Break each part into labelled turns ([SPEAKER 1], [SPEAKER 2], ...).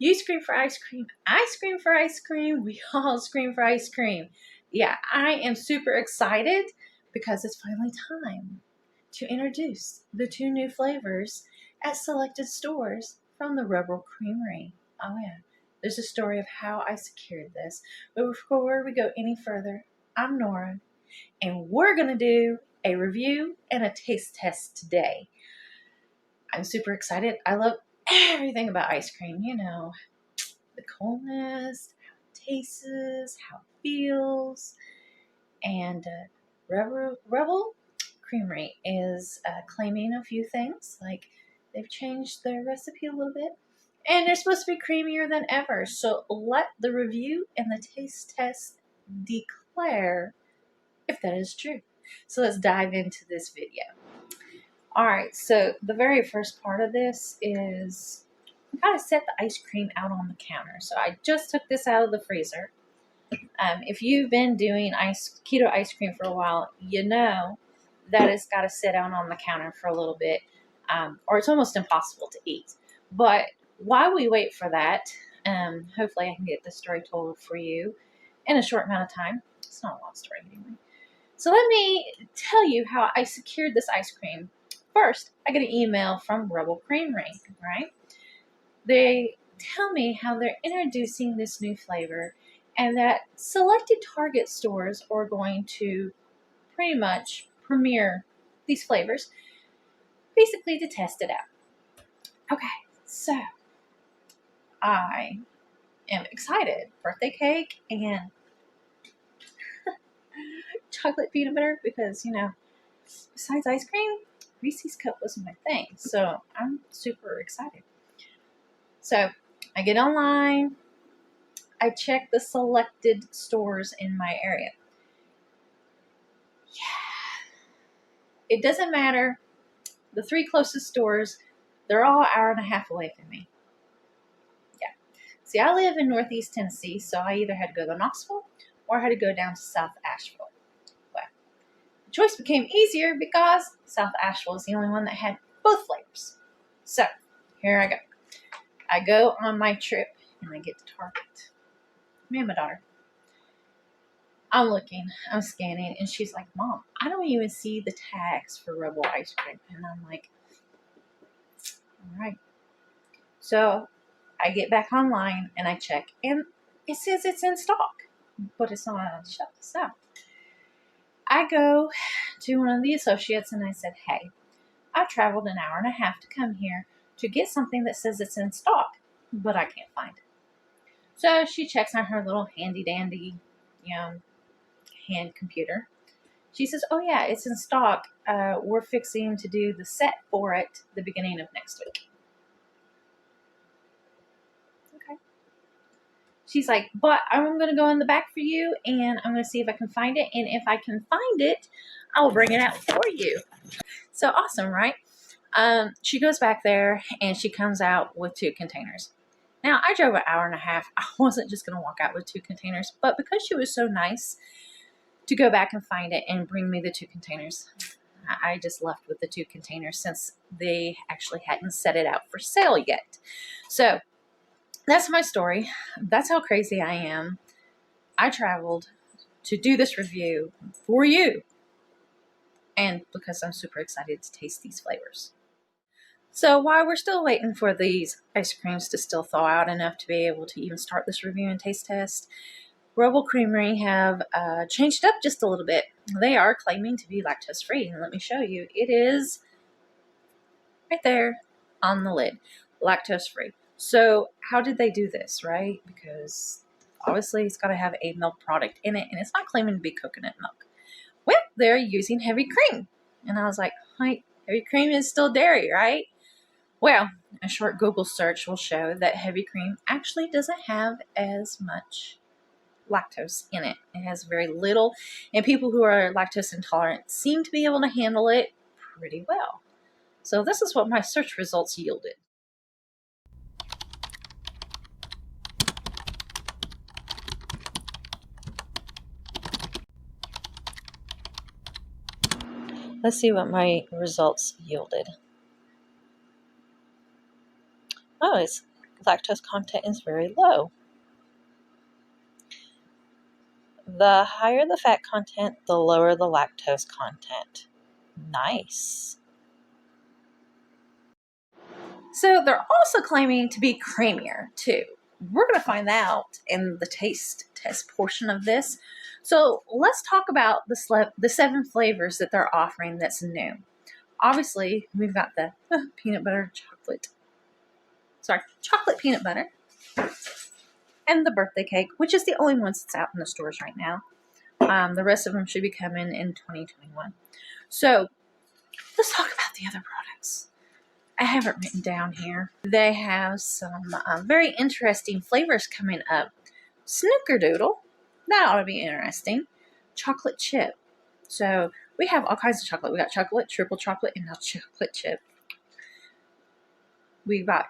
[SPEAKER 1] You scream for ice cream. I scream for ice cream. We all scream for ice cream. Yeah, I am super excited because it's finally time to introduce the 2 new flavors at selected stores from the Rebel Creamery. Oh yeah, there's a story of how I secured this. But before we go any further, I'm Nora, and we're going to do a review and a taste test today. I'm super excited. I love everything about ice cream, the coldness, how it tastes, how it feels. And Rebel Creamery is claiming a few things, like they've changed their recipe a little bit, and they're supposed to be creamier than ever. So let the review and the taste test declare if that is true. So let's dive into this video. All right, so the very first part of this is we gotta set the ice cream out on the counter. So I just took this out of the freezer. If you've been doing keto ice cream for a while, you know that it's got to sit out on the counter for a little bit, or it's almost impossible to eat. But while we wait for that, hopefully I can get this story told for you in a short amount of time. It's not a long story anyway. So let me tell you how I secured this ice cream. First, I get an email from Rebel Creamery, right? They tell me how they're introducing this new flavor and that selected Target stores are going to pretty much premiere these flavors, basically to test it out. Okay, so I am excited. Birthday cake and chocolate peanut butter because, besides ice cream, Reese's Cup was my thing. So I'm super excited. So I get online. I check the selected stores in my area. Yeah. It doesn't matter. The 3 closest stores, they're all an hour and a half away from me. Yeah. See, I live in Northeast Tennessee, so I either had to go to Knoxville or I had to go down to South Asheville. Well, the choice became easier because South Asheville is the only one that had both flavors. So, here I go. I go on my trip and I get to Target. Me and my daughter. I'm looking, I'm scanning, and she's like, Mom, I don't even see the tags for Rebel ice cream. And I'm like, all right. So I get back online and I check, and it says it's in stock, but it's not on the shelf. So I go to one of the associates and I said, hey, I traveled an hour and a half to come here to get something that says it's in stock, but I can't find it. So she checks on her little handy dandy, hand computer. She says, oh yeah, it's in stock. We're fixing to do the set for it the beginning of next week. Okay. She's like, but I'm going to go in the back for you and I'm going to see if I can find it. And if I can find it, I'll bring it out for you. So awesome, right? She goes back there and she comes out with 2 containers. Now, I drove an hour and a half. I wasn't just going to walk out with 2 containers, but because she was so nice to go back and find it and bring me the 2 containers, I just left with the 2 containers since they actually hadn't set it out for sale yet. So that's my story. That's how crazy I am. I traveled to do this review for you and because I'm super excited to taste these flavors. So while we're still waiting for these ice creams to still thaw out enough to be able to even start this review and taste test, Rebel Creamery have changed up just a little bit. They are claiming to be lactose-free, and let me show you. It is right there on the lid, lactose-free. So how did they do this, right? Because obviously it's got to have a milk product in it, and it's not claiming to be coconut milk. Well, they're using heavy cream. And I was like, hey, heavy cream is still dairy, right? Well, a short Google search will show that heavy cream actually doesn't have as much lactose in it. It has very little, and people who are lactose intolerant seem to be able to handle it pretty well. So this is what my search results yielded. Let's see what my results yielded. Oh, it's lactose content is very low. The higher the fat content, the lower the lactose content. Nice. So they're also claiming to be creamier too. We're going to find out in the taste test portion of this. So let's talk about the 7 flavors that they're offering that's new. Obviously, we've got the chocolate peanut butter, and the birthday cake, which is the only one that's out in the stores right now. The rest of them should be coming in 2021. So let's talk about the other products. I have it written down here. They have some very interesting flavors coming up. Snickerdoodle, that ought to be interesting. Chocolate chip. So we have all kinds of chocolate. We got chocolate, triple chocolate, and now chocolate chip. We've got,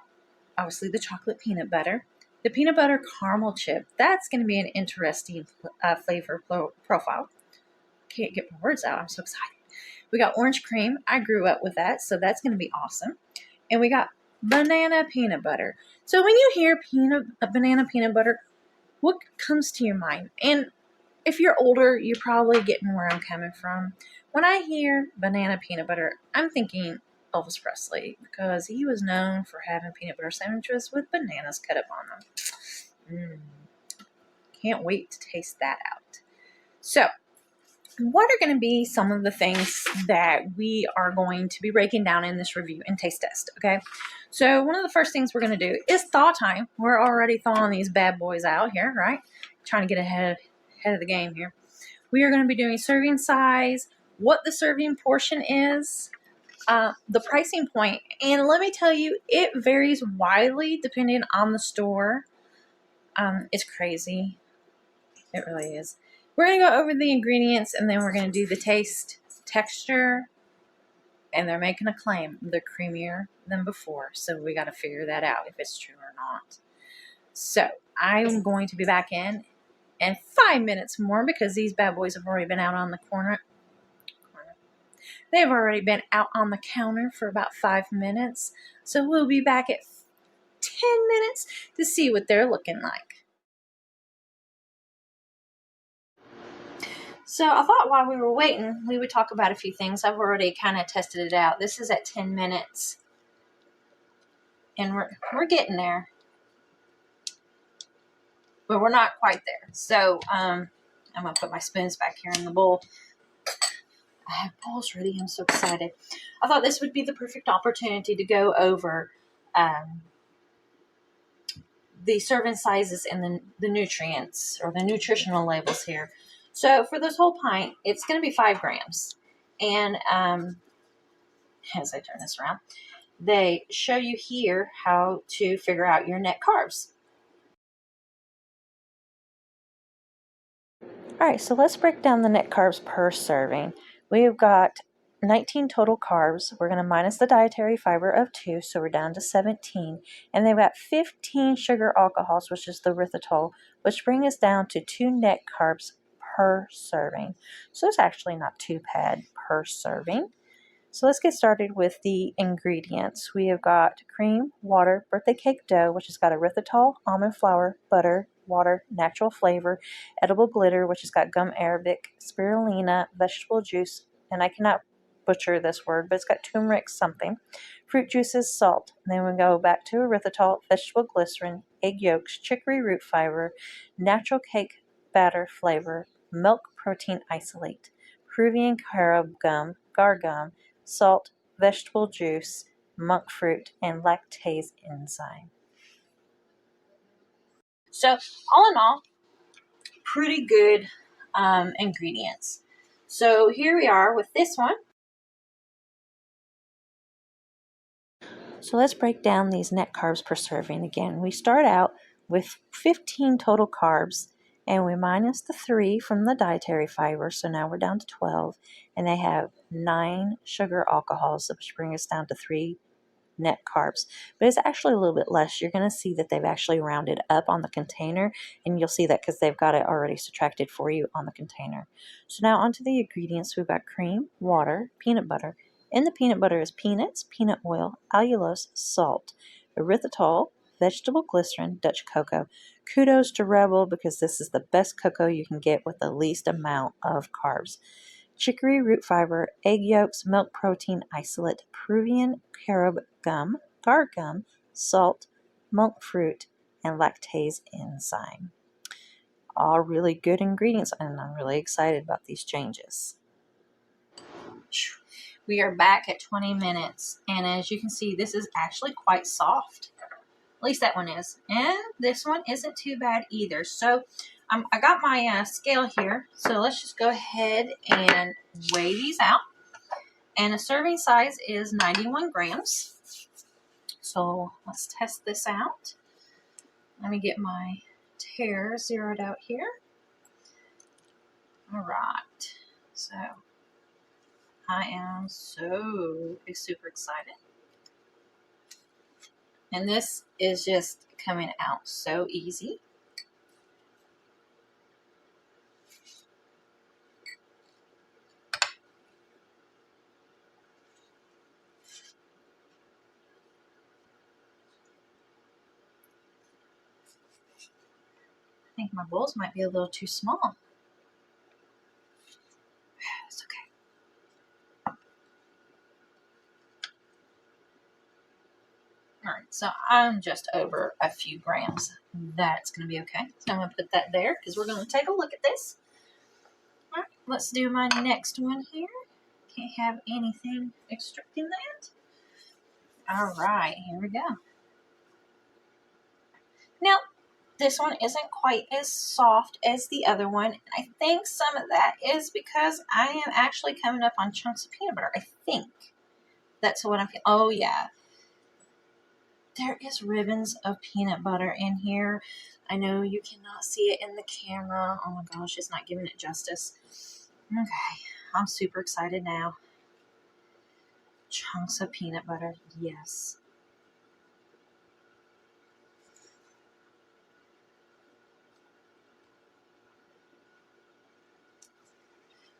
[SPEAKER 1] obviously, the chocolate peanut butter. The peanut butter caramel chip. That's going to be an interesting flavor profile. Can't get my words out. I'm so excited. We got orange cream. I grew up with that, so that's going to be awesome. And we got banana peanut butter. So when you hear banana peanut butter, what comes to your mind? And if you're older, you're probably getting where I'm coming from. When I hear banana peanut butter, I'm thinking Elvis Presley, because he was known for having peanut butter sandwiches with bananas cut up on them. Can't wait to taste that out. So, what are going to be some of the things that we are going to be breaking down in this review and taste test, okay? So one of the first things we're going to do is thaw time. We're already thawing these bad boys out here, right? Trying to get ahead of the game here. We are going to be doing serving size, what the serving portion is, the pricing point, and let me tell you, it varies widely depending on the store. It's crazy. It really is. We're going to go over the ingredients, and then we're going to do the taste, texture, and they're making a claim. They're creamier than before, so we got to figure that out if it's true or not. So I'm going to be back in 5 minutes more, because these bad boys have already been out on the corner. They've already been out on the counter for about 5 minutes, so we'll be back at 10 minutes to see what they're looking like. So I thought while we were waiting, we would talk about a few things. I've already kind of tested it out. This is at 10 minutes, and we're getting there, but we're not quite there. So I'm going to put my spoons back here in the bowl. I have bowls ready. I'm so excited. I thought this would be the perfect opportunity to go over the serving sizes and the nutrients, or the nutritional labels here. So for this whole pint, it's going to be 5 grams. And as I turn this around, they show you here how to figure out your net carbs. All right, so let's break down the net carbs per serving. We've got 19 total carbs. We're going to minus the dietary fiber of 2, so we're down to 17. And they've got 15 sugar alcohols, which is the erythritol, which bring us down to 2 net carbs per serving. So it's actually not too bad per serving. So let's get started with the ingredients. We have got cream, water, birthday cake dough, which has got erythritol, almond flour, butter, water, natural flavor, edible glitter, which has got gum arabic, spirulina, vegetable juice, and I cannot butcher this word, but it's got turmeric something, fruit juices, salt. And then we go back to erythritol, vegetable glycerin, egg yolks, chicory root fiber, natural cake batter flavor, milk protein isolate, Peruvian carob gum, gar gum, salt, vegetable juice, monk fruit, and lactase enzyme. So all in all, pretty good ingredients. So here we are with this one. So let's break down these net carbs per serving again. We start out with 15 total carbs, and we minus the 3 from the dietary fiber, so now we're down to 12, and they have 9 sugar alcohols, which bring us down to 3 net carbs, but it's actually a little bit less. You're going to see that they've actually rounded up on the container, and you'll see that because they've got it already subtracted for you on the container. So now onto the ingredients. We've got cream, water, peanut butter. In the peanut butter is peanuts, peanut oil, allulose, salt, erythritol,
[SPEAKER 2] vegetable glycerin, Dutch cocoa. Kudos to Rebel because this is the best cocoa you can get with the least amount of carbs. Chicory root fiber, egg yolks, milk protein isolate, Peruvian carob gum, guar gum, salt, monk fruit, and lactase enzyme. All really good ingredients, and I'm really excited about these changes.
[SPEAKER 1] We are back at 20 minutes, and as you can see, this is actually quite soft. At least that one is. And this one isn't too bad either. So I got my scale here. So let's just go ahead and weigh these out. And a serving size is 91 grams. So let's test this out. Let me get my tare zeroed out here. All right. So I am super excited. And this is just coming out so easy. I think my bowls might be a little too small. It's okay. All right, so I'm just over a few grams. That's going to be okay. So I'm going to put that there because we're going to take a look at this. All right, let's do my next one here. Can't have anything obstructing that. All right, here we go. Now, this one isn't quite as soft as the other one. I think some of that is because I am actually coming up on chunks of peanut butter. I think that's what I'm feeling. Oh, yeah. There is ribbons of peanut butter in here. I know you cannot see it in the camera. Oh my gosh, it's not giving it justice. Okay, I'm super excited now. Chunks of peanut butter, yes.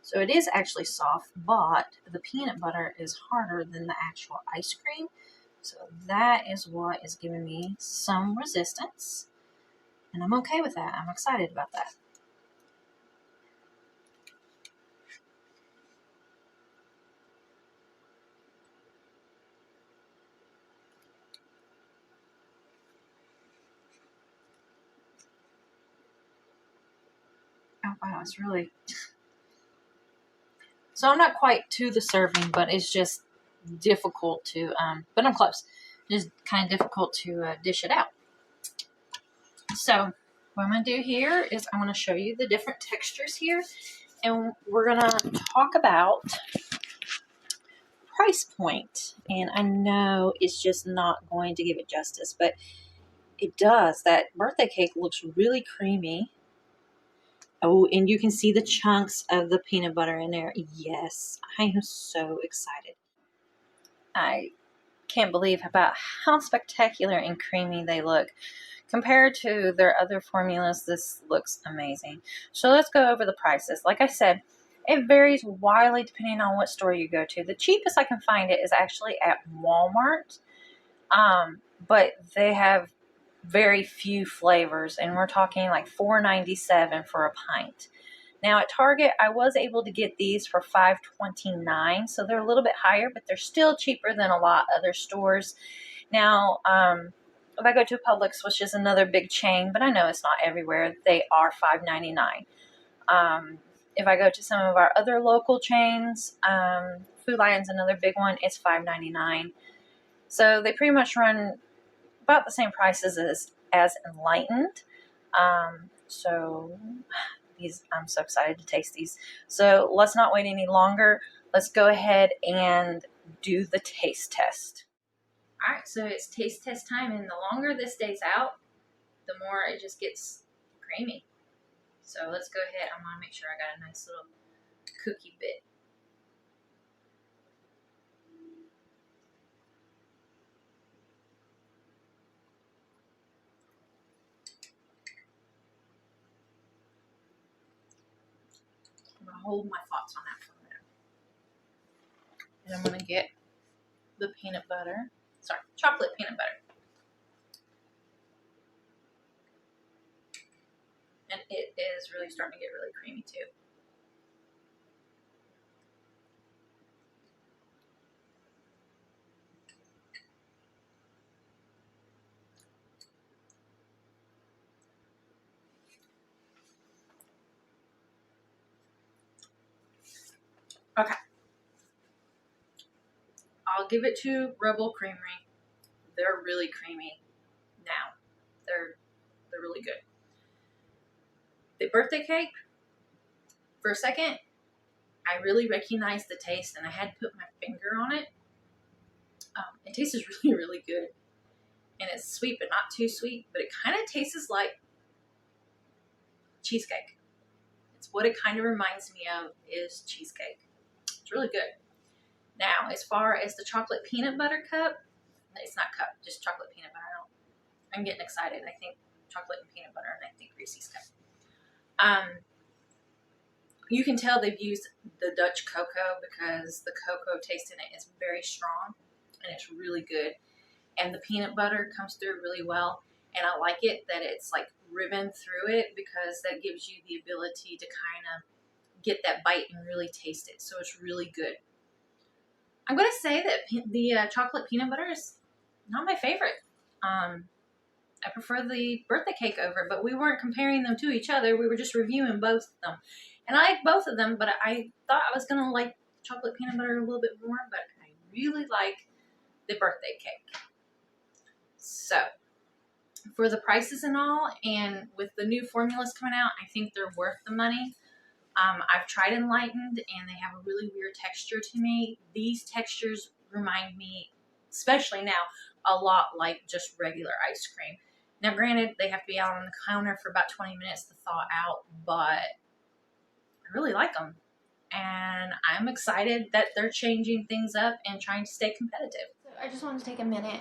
[SPEAKER 1] So it is actually soft, but the peanut butter is harder than the actual ice cream. So that is what is giving me some resistance. And I'm okay with that. I'm excited about that. Oh wow, it's really... So I'm not quite to the serving, but it's just difficult to, but I'm close. It's kind of difficult to dish it out. So what I'm going to do here is I'm going to show you the different textures here. And we're going to talk about price point. And I know it's just not going to give it justice, but it does. That birthday cake looks really creamy. Oh, and you can see the chunks of the peanut butter in there. Yes, I am so excited. I can't believe about how spectacular and creamy they look. Compared to their other formulas, this looks amazing. So let's go over the prices. Like I said, it varies widely depending on what store you go to. The cheapest I can find it is actually at Walmart, but they have very few flavors, and we're talking like $4.97 for a pint. Now at Target, I was able to get these for $5.29, so they're a little bit higher, but they're still cheaper than a lot of other stores. Now, if I go to Publix, which is another big chain, but I know it's not everywhere, they are $5.99. If I go to some of our other local chains, Food Lion's another big one, it's $5.99. So they pretty much run about the same prices as Enlightened. So I'm so excited to taste these. So let's not wait any longer. Let's go ahead and do the taste test. All right, so it's taste test time, and the longer this stays out, the more it just gets creamy. So let's go ahead. I'm gonna make sure I got a nice little cookie bit. I'm gonna hold my thoughts on that for a minute. And I'm gonna get the peanut butter. Sorry, chocolate peanut butter. is really starting to get really creamy too. Okay, I'll give it to Rebel Creamery. They're really creamy now. They're really good. The birthday cake, for a second, I really recognized the taste, and I had to put my finger on it. It tastes really, really good, and it's sweet, but not too sweet. But it kind of tastes like cheesecake. It's what it kind of reminds me of is cheesecake. It's really good. Now, as far as the chocolate peanut butter cup, it's not cup, just chocolate peanut butter. I'm getting excited. I think chocolate and peanut butter, and I think Reese's cup. You can tell they've used the Dutch cocoa because the cocoa taste in it is very strong, and it's really good. And the peanut butter comes through really well. And I like it that it's like ribbon through it because that gives you the ability to kind of get that bite and really taste it. So it's really good. I'm going to say that the chocolate peanut butter is not my favorite. I prefer the birthday cake over it, but we weren't comparing them to each other. We were just reviewing both of them. And I like both of them, but I thought I was going to like chocolate peanut butter a little bit more, but I really like the birthday cake. So, for the prices and all, and with the new formulas coming out, I think they're worth the money. I've tried Enlightened, and they have a really weird texture to me. These textures remind me, especially now, a lot like just regular ice cream. Now, granted, they have to be out on the counter for about 20 minutes to thaw out, but I really like them. And I'm excited that they're changing things up and trying to stay competitive. So I just wanted to take a minute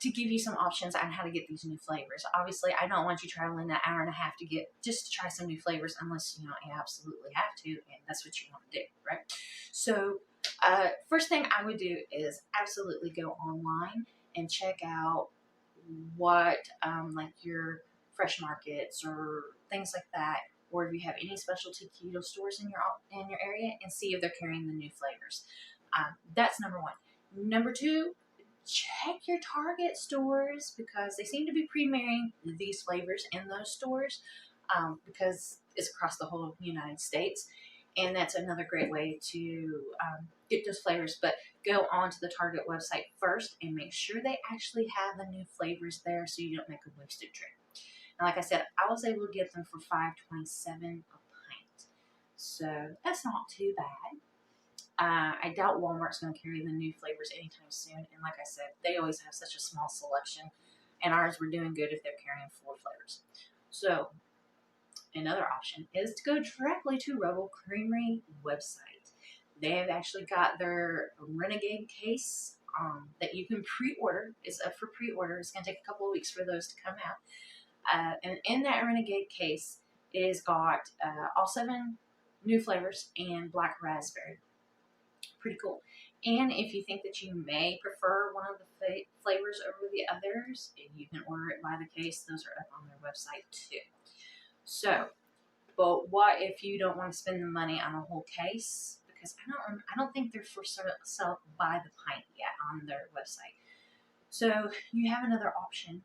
[SPEAKER 1] to give you some options on how to get these new flavors. Obviously, I don't want you traveling an hour and a half to try some new flavors unless you absolutely have to, and that's what you want to do, right? So first thing I would do is absolutely go online and check out what like your fresh markets or things like that, or if you have any specialty keto stores in your area, and see if they're carrying the new flavors. That's number one. Number two, check your Target stores because they seem to be premiering these flavors in those stores because it's across the whole United States. And that's another great way to get those flavors. But go on to the Target website first and make sure they actually have the new flavors there so you don't make a wasted trip. And like I said, I was able to get them for $5.27 a pint. So that's not too bad. I doubt Walmart's going to carry the new flavors anytime soon. And like I said, they always have such a small selection. And ours were doing good if they're carrying 4 flavors. So another option is to go directly to Rebel Creamery website. They have actually got their Renegade case that you can pre-order. It's up for pre-order. It's going to take a couple of weeks for those to come out. And in that Renegade case, it has got all 7 new flavors and black raspberry. Pretty cool. And if you think that you may prefer one of the flavors over the others, you can order it by the case. Those are up on their website too. So, but what if you don't want to spend the money on a whole case? Because I don't think they're for sale by the pint yet on their website. So you have another option.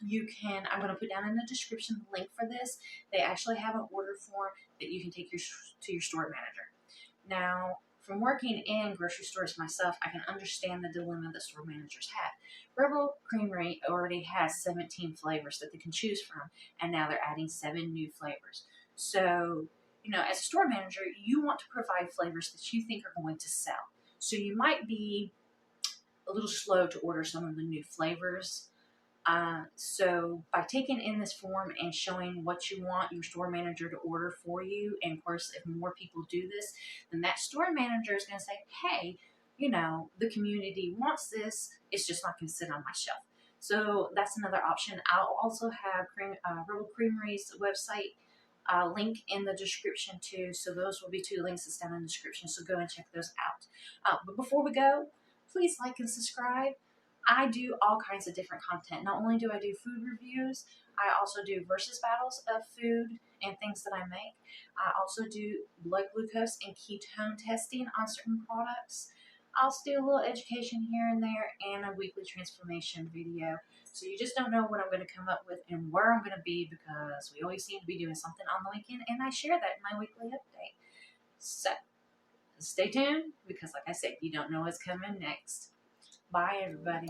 [SPEAKER 1] You can, I'm going to put down in the description the link for this. They actually have an order form that you can take to your store manager. Now, from working in grocery stores myself, I can understand the dilemma that store managers have. Rebel Creamery already has 17 flavors that they can choose from, and now they're adding 7 new flavors. So, as a store manager, you want to provide flavors that you think are going to sell. So you might be a little slow to order some of the new flavors. So by taking in this form and showing what you want your store manager to order for you, and of course, if more people do this, then that store manager is going to say, hey, the community wants this. It's just not going to sit on my shelf. So that's another option. I'll also have Rebel Creamery's website link in the description too. So those will be 2 links that's down in the description. So go and check those out. But before we go, please like and subscribe. I do all kinds of different content. Not only do I do food reviews, I also do versus battles of food and things that I make. I also do blood glucose and ketone testing on certain products. I'll also do a little education here and there and a weekly transformation video. So you just don't know what I'm going to come up with and where I'm going to be, because we always seem to be doing something on the weekend, and I share that in my weekly update. So stay tuned, because like I said, you don't know what's coming next. Bye, everybody.